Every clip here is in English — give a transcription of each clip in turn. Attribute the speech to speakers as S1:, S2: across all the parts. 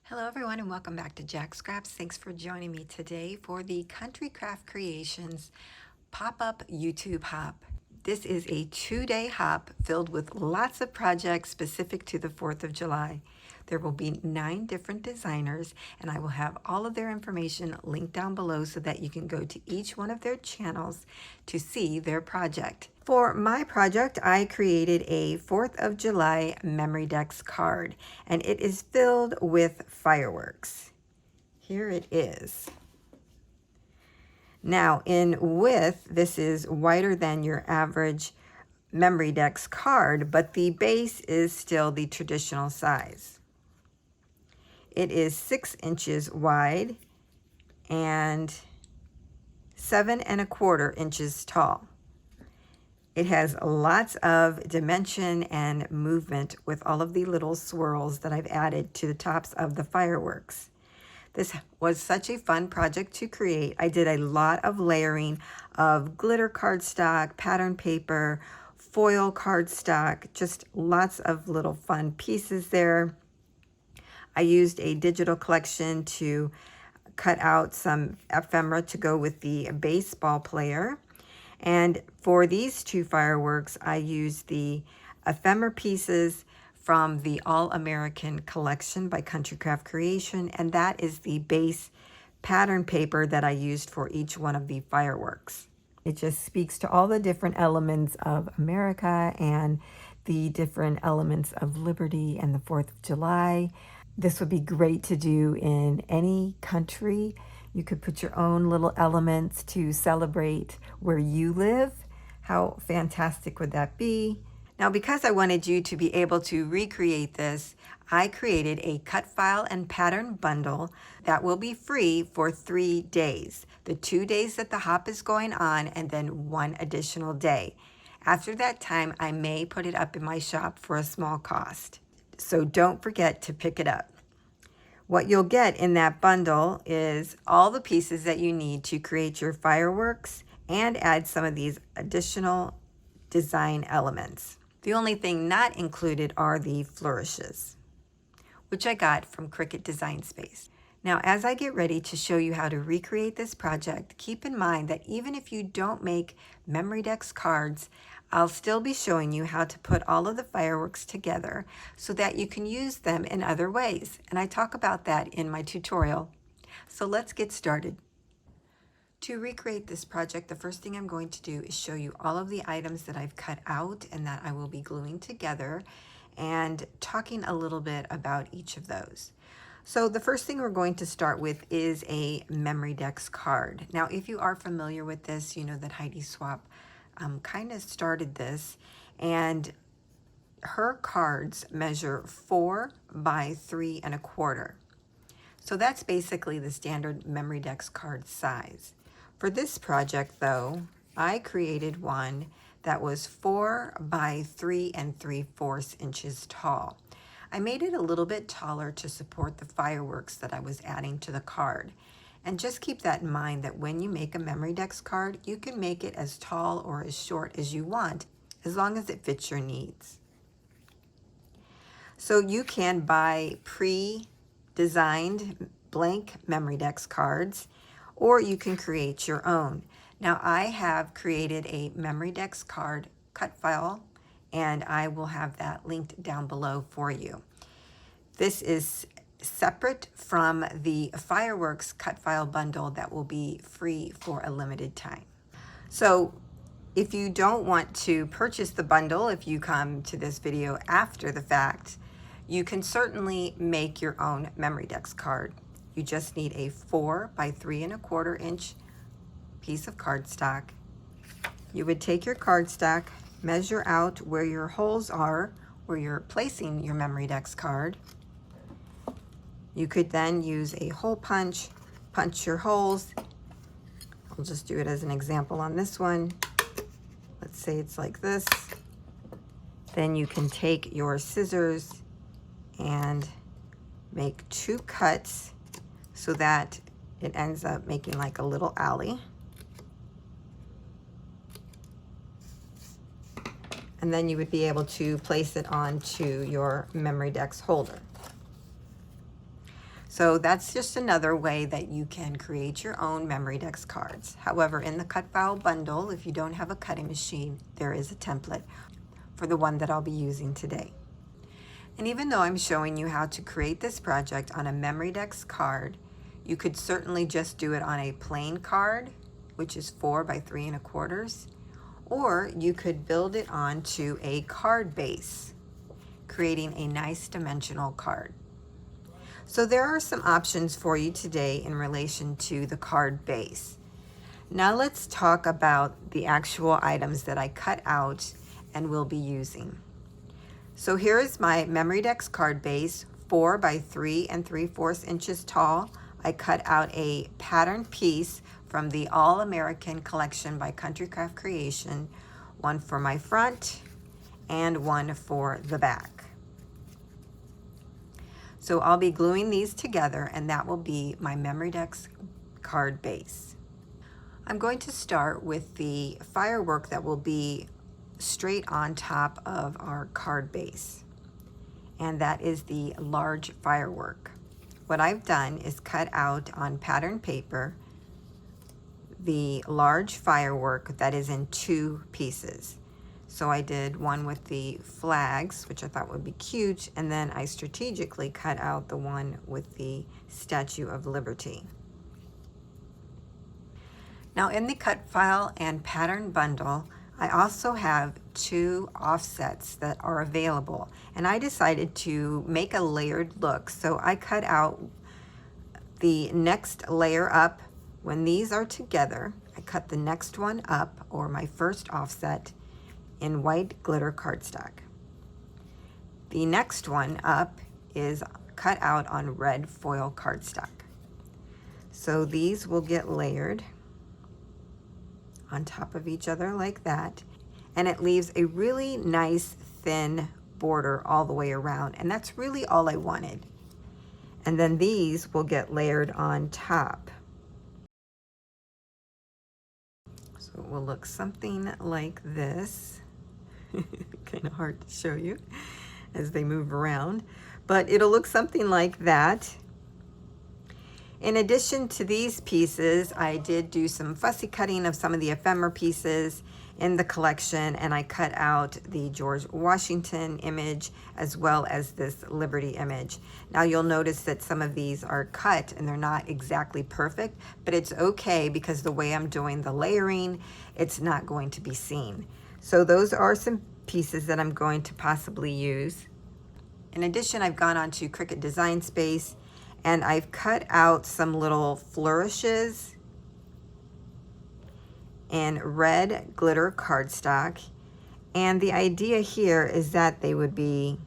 S1: Hello everyone and welcome back to Jacqs. Thanks for joining me today for the Country Craft Creations pop-up YouTube hop. This is a 2-day hop filled with lots of projects specific to the 4th of July. There will be 9 different designers and I will have all of their information linked down below so that you can go to each one of their channels to see their project. For my project, I created a 4th of July Memorydex card and it is filled with fireworks. Here it is. Now in width, this is wider than your average Memorydex card, but the base is still the traditional size. It is 6 inches wide and 7 1/4 inches tall. It has lots of dimension and movement with all of the little swirls that I've added to the tops of the fireworks. This was such a fun project to create. I did a lot of layering of glitter cardstock, pattern paper, foil cardstock, just lots of little fun pieces there. I used a digital collection to cut out some ephemera to go with the baseball player. And for these 2 fireworks, I used the ephemera pieces from the All-American collection by Country Craft Creation, and that is the base pattern paper that I used for each one of the fireworks. It just speaks to all the different elements of America and the different elements of liberty and the 4th of July. This would be great to do in any country. You could put your own little elements to celebrate where you live. How fantastic would that be? Now, because I wanted you to be able to recreate this, I created a cut file and pattern bundle that will be free for 3 days. The 2 days that the hop is going on and then 1 additional day. After that time, I may put it up in my shop for a small cost. So don't forget to pick it up. What you'll get in that bundle is all the pieces that you need to create your fireworks and add some of these additional design elements. The only thing not included are the flourishes, which I got from Cricut Design Space. Now, as I get ready to show you how to recreate this project, keep in mind that even if you don't make Memorydex cards, I'll still be showing you how to put all of the fireworks together so that you can use them in other ways. And I talk about that in my tutorial. So let's get started. To recreate this project, the first thing I'm going to do is show you all of the items that I've cut out and that I will be gluing together and talking a little bit about each of those. So the first thing we're going to start with is a Memorydex card. Now, if you are familiar with this, you know that Heidi Swap kind of started this, and her cards measure 4 by 3 1/4. So that's basically the standard Memorydex card size. For this project though, I created one that was 4 by 3 3/4 inches tall. I made it a little bit taller to support the fireworks that I was adding to the card. And just keep that in mind that when you make a Memorydex card, you can make it as tall or as short as you want, as long as it fits your needs. So you can buy pre-designed blank Memorydex cards, or you can create your own. Now I have created a Memorydex card cut file, and I will have that linked down below for you. This is separate from the fireworks cut file bundle that will be free for a limited time. So if you don't want to purchase the bundle, if you come to this video after the fact, you can certainly make your own Memorydex card. You just need a 4 by 3 1/4 inch piece of cardstock. You would take your cardstock, measure out where your holes are, where you're placing your Memorydex card. You could then use a hole punch, punch your holes. I'll just do it as an example on this one. Let's say it's like this. Then you can take your scissors and make 2 cuts so that it ends up making like a little alley. And then you would be able to place it onto your Memorydex holder. So that's just another way that you can create your own Memorydex cards. However, in the cut file bundle, if you don't have a cutting machine, there is a template for the one that I'll be using today. And even though I'm showing you how to create this project on a Memorydex card, you could certainly just do it on a plain card, which is 4 by 3 1/4, or you could build it onto a card base, creating a nice dimensional card. So there are some options for you today in relation to the card base. Now let's talk about the actual items that I cut out and will be using. So here is my Memorydex card base, 4 by 3 3/4 inches tall. I cut out a pattern piece from the All American collection by Country Craft Creation, one for my front and one for the back. So I'll be gluing these together, and that will be my Memorydex card base. I'm going to start with the firework that will be straight on top of our card base, and that is the large firework. What I've done is cut out on pattern paper the large firework that is in 2 pieces. So I did one with the flags, which I thought would be cute, and then I strategically cut out the one with the Statue of Liberty. Now in the cut file and pattern bundle, I also have 2 offsets that are available, and I decided to make a layered look. So I cut out the next layer up. When these are together, I cut the next one up, or my first offset, in white glitter cardstock. The next one up is cut out on red foil cardstock. So these will get layered on top of each other like that, and it leaves a really nice thin border all the way around, and that's really all I wanted. And then these will get layered on top. So it will look something like this. Kind of hard to show you as they move around, but it'll look something like that. In addition to these pieces, I did do some fussy cutting of some of the ephemera pieces in the collection, and I cut out the George Washington image as well as this Liberty image. Now you'll notice that some of these are cut and they're not exactly perfect, but it's okay because the way I'm doing the layering, it's not going to be seen. So those are some pieces that I'm going to possibly use. In addition, I've gone on to Cricut Design Space and I've cut out some little flourishes in red glitter cardstock. And the idea here is that they would be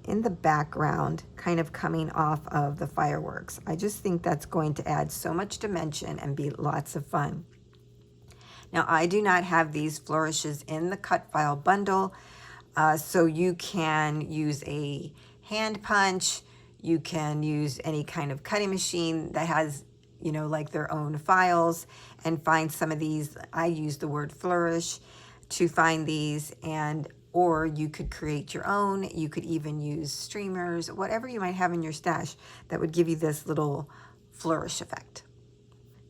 S1: in the background, kind of coming off of the fireworks. I just think that's going to add so much dimension and be lots of fun. Now, I do not have these flourishes in the cut file bundle, so you can use a hand punch. You can use any kind of cutting machine that has, you know, like their own files, and find some of these. I use the word flourish to find these, or you could create your own. You could even use streamers, whatever you might have in your stash that would give you this little flourish effect.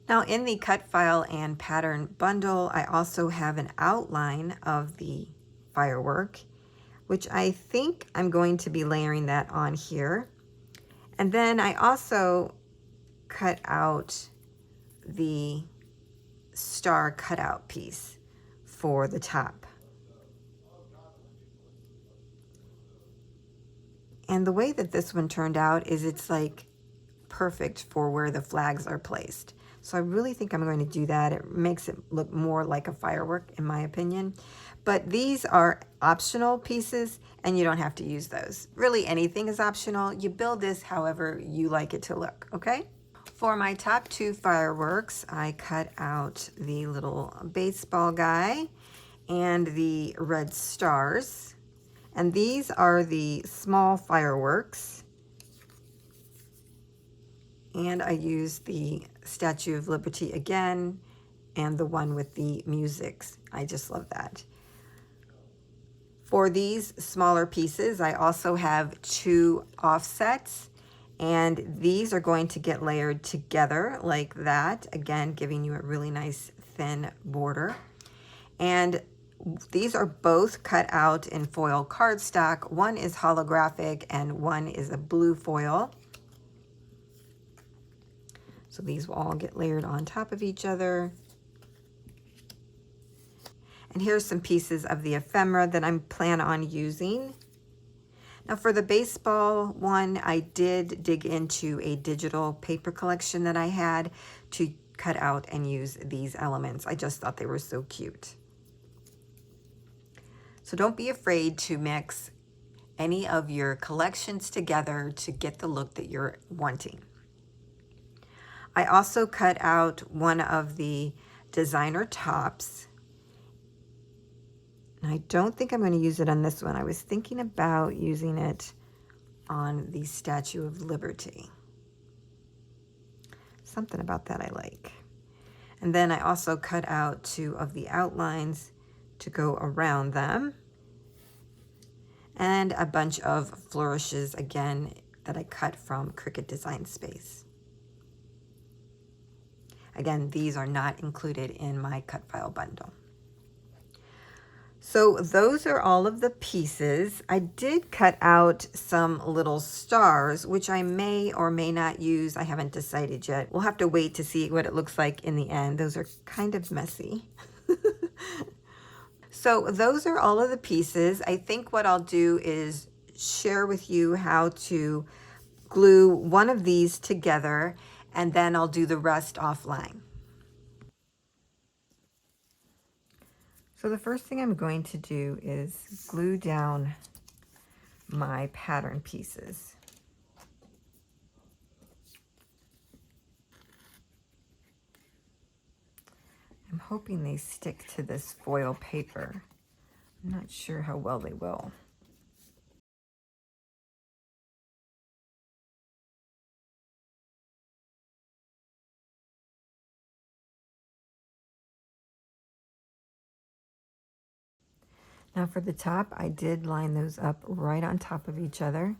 S1: Now in the cut file and pattern bundle, I also have an outline of the firework, which I think I'm going to be layering that on here. And then I also cut out the star cutout piece for the top. And the way that this one turned out is it's like perfect for where the flags are placed. So I really think I'm going to do that. It makes it look more like a firework in my opinion. But these are optional pieces and you don't have to use those. Really anything is optional. You build this however you like it to look, okay? For my top 2 fireworks, I cut out the little baseball guy and the red stars. And these are the small fireworks. And I used the Statue of Liberty again and the one with the music. I just love that. For these smaller pieces, I also have 2 offsets, And these are going to get layered together like that, again, giving you a really nice thin border. And these are both cut out in foil cardstock. One is holographic and one is a blue foil. So these will all get layered on top of each other. And here's some pieces of the ephemera that I'm plan on using. Now for the baseball one, I did dig into a digital paper collection that I had to cut out and use these elements. I just thought they were so cute. So don't be afraid to mix any of your collections together to get the look that you're wanting. I also cut out one of the designer tops. I don't think I'm going to use it on this one. I was thinking about using it on the Statue of Liberty. Something about that I like. And then I also cut out 2 of the outlines to go around them. And a bunch of flourishes, again, that I cut from Cricut Design Space. Again, these are not included in my cut file bundle. So those are all of the pieces. I did cut out some little stars, which I may or may not use. I haven't decided yet. We'll have to wait to see what it looks like in the end. Those are kind of messy. So those are all of the pieces. I think what I'll do is share with you how to glue one of these together, and then I'll do the rest offline. So the first thing I'm going to do is glue down my pattern pieces. I'm hoping they stick to this foil paper. I'm not sure how well they will. Now for the top, I did line those up right on top of each other,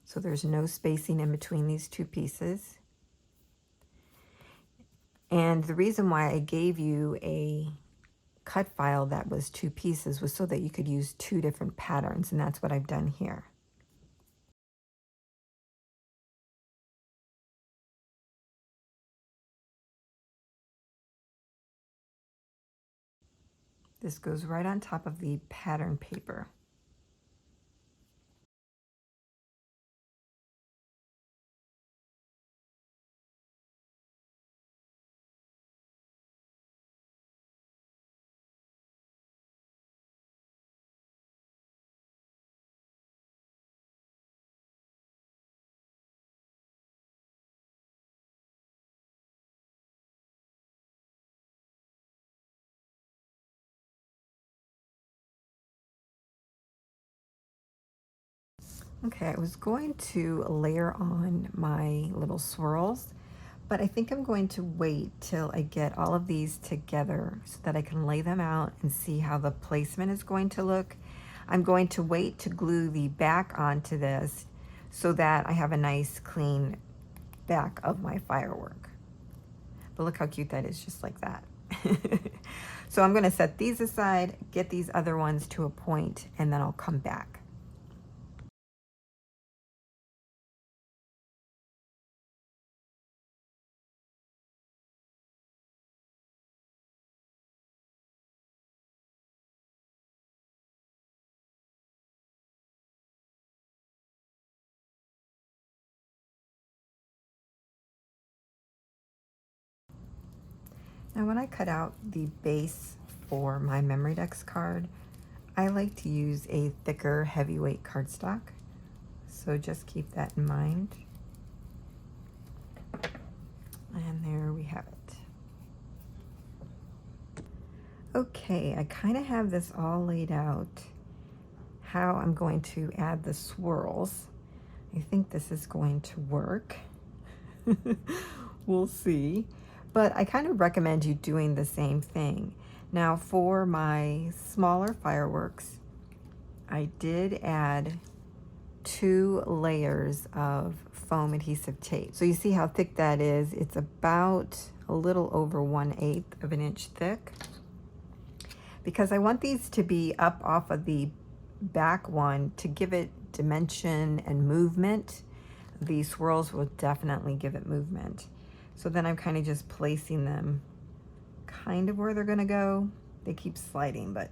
S1: so there's no spacing in between these 2 pieces. And the reason why I gave you a cut file that was 2 pieces was so that you could use 2 different patterns, and that's what I've done here. This goes right on top of the pattern paper. Okay, I was going to layer on my little swirls, but I think I'm going to wait till I get all of these together so that I can lay them out and see how the placement is going to look. I'm going to wait to glue the back onto this so that I have a nice clean back of my firework. But look how cute that is, just like that. So I'm going to set these aside, get these other ones to a point, and then I'll come back. Now when I cut out the base for my Memorydex card, I like to use a thicker heavyweight cardstock, so just keep that in mind. And there we have it. Okay, I kind of have this all laid out, how I'm going to add the swirls. I think this is going to work. We'll see. But I kind of recommend you doing the same thing. Now for my smaller fireworks, I did add 2 layers of foam adhesive tape. So you see how thick that is? It's about a little over 1/8 of an inch thick. Because I want these to be up off of the back one to give it dimension and movement. The swirls will definitely give it movement. So then I'm kind of just placing them kind of where they're gonna go. They keep sliding, but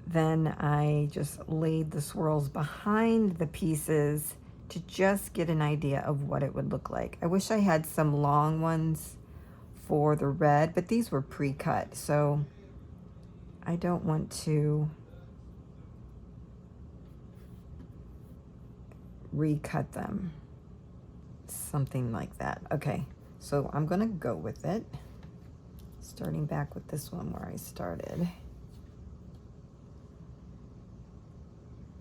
S1: then I just laid the swirls behind the pieces to just get an idea of what it would look like. I wish I had some long ones for the red, but these were pre-cut, so I don't want to recut them. Something like that. Okay, so I'm gonna go with it. Starting back with this one where I started.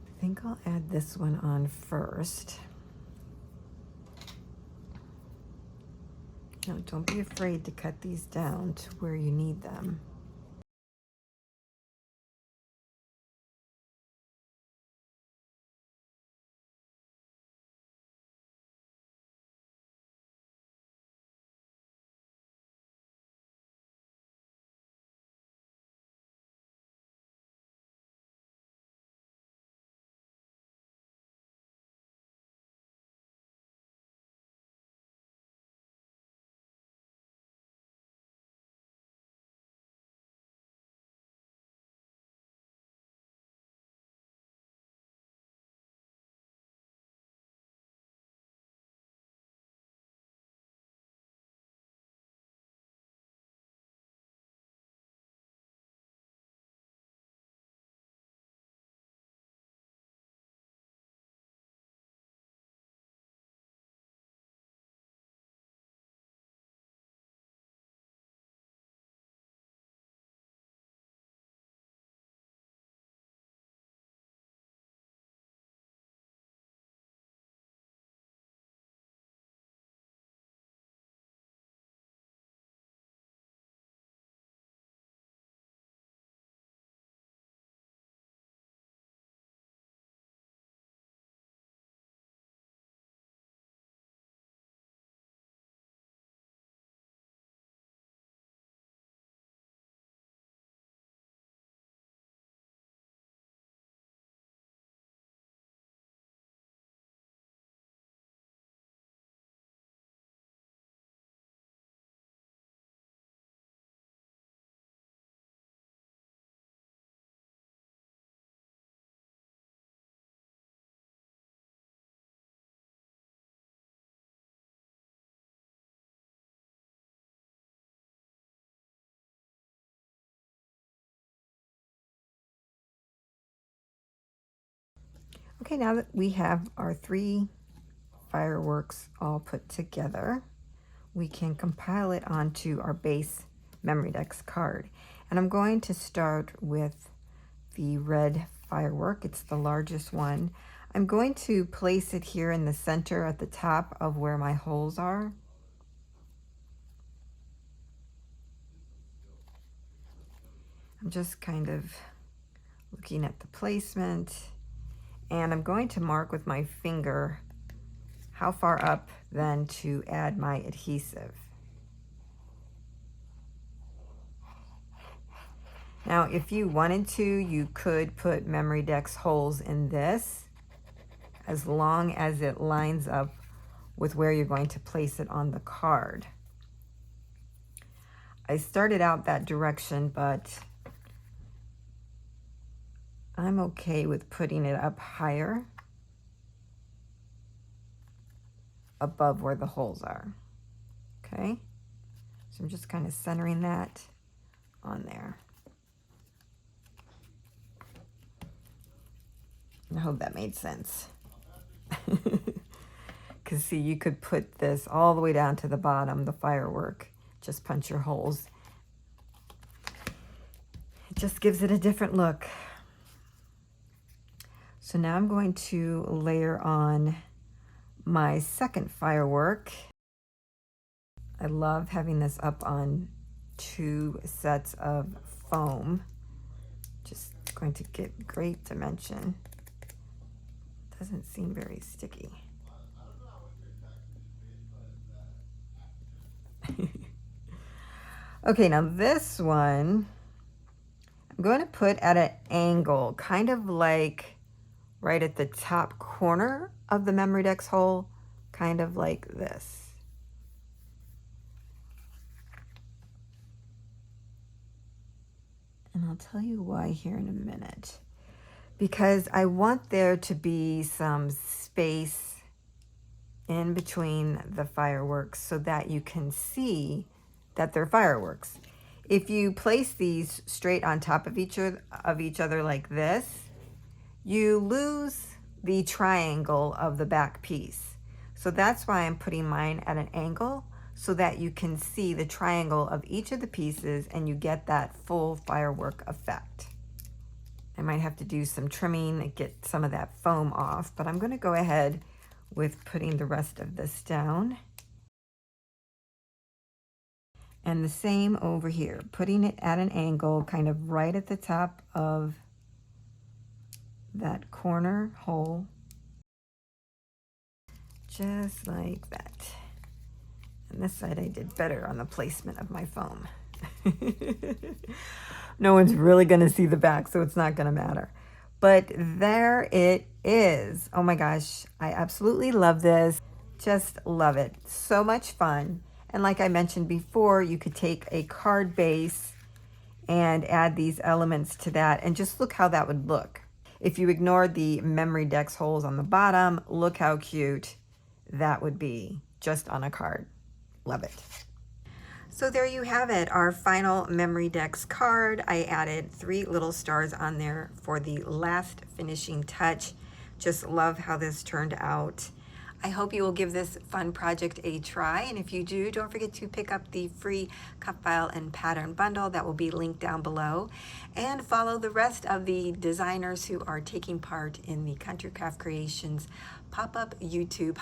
S1: I think I'll add this one on first. Now, don't be afraid to cut these down to where you need them. Okay, now that we have our 3 fireworks all put together, we can compile it onto our base Memorydex card. And I'm going to start with the red firework. It's the largest one. I'm going to place it here in the center at the top of where my holes are. I'm just kind of looking at the placement, and I'm going to mark with my finger how far up then to add my adhesive. Now, if you wanted to, you could put Memorydex holes in this as long as it lines up with where you're going to place it on the card. I started out that direction, but I'm okay with putting it up higher above where the holes are. Okay, so I'm just kind of centering that on there. I hope that made sense. Because see, you could put this all the way down to the bottom, the firework. Just punch your holes. It just gives it a different look. So now I'm going to layer on my second firework. I love having this up on 2 sets of foam. Just going to get great dimension. Doesn't seem very sticky. Okay, now this one, I'm going to put at an angle, kind of like right at the top corner of the Memorydex hole, kind of like this. And I'll tell you why here in a minute. Because I want there to be some space in between the fireworks so that you can see that they're fireworks. If you place these straight on top of each other like this, you lose the triangle of the back piece. So that's why I'm putting mine at an angle, so that you can see the triangle of each of the pieces and you get that full firework effect. I might have to do some trimming and get some of that foam off, but I'm going to go ahead with putting the rest of this down. And the same over here, putting it at an angle, kind of right at the top of that corner hole, just like that. And this side I did better on the placement of my foam. No one's really going to see the back, so it's not going to matter. But there it is. Oh my gosh, I absolutely love this. Just love it. So much fun. And like I mentioned before, you could take a card base and add these elements to that, and just look how that would look. If you ignored the Memorydex holes on the bottom, look how cute that would be just on a card. Love it. So there you have it, our final Memorydex card. I added 3 little stars on there for the last finishing touch. Just love how this turned out. I hope you will give this fun project a try, and if you do, don't forget to pick up the free cut file and pattern bundle that will be linked down below, and follow the rest of the designers who are taking part in the Country Craft Creations pop-up YouTube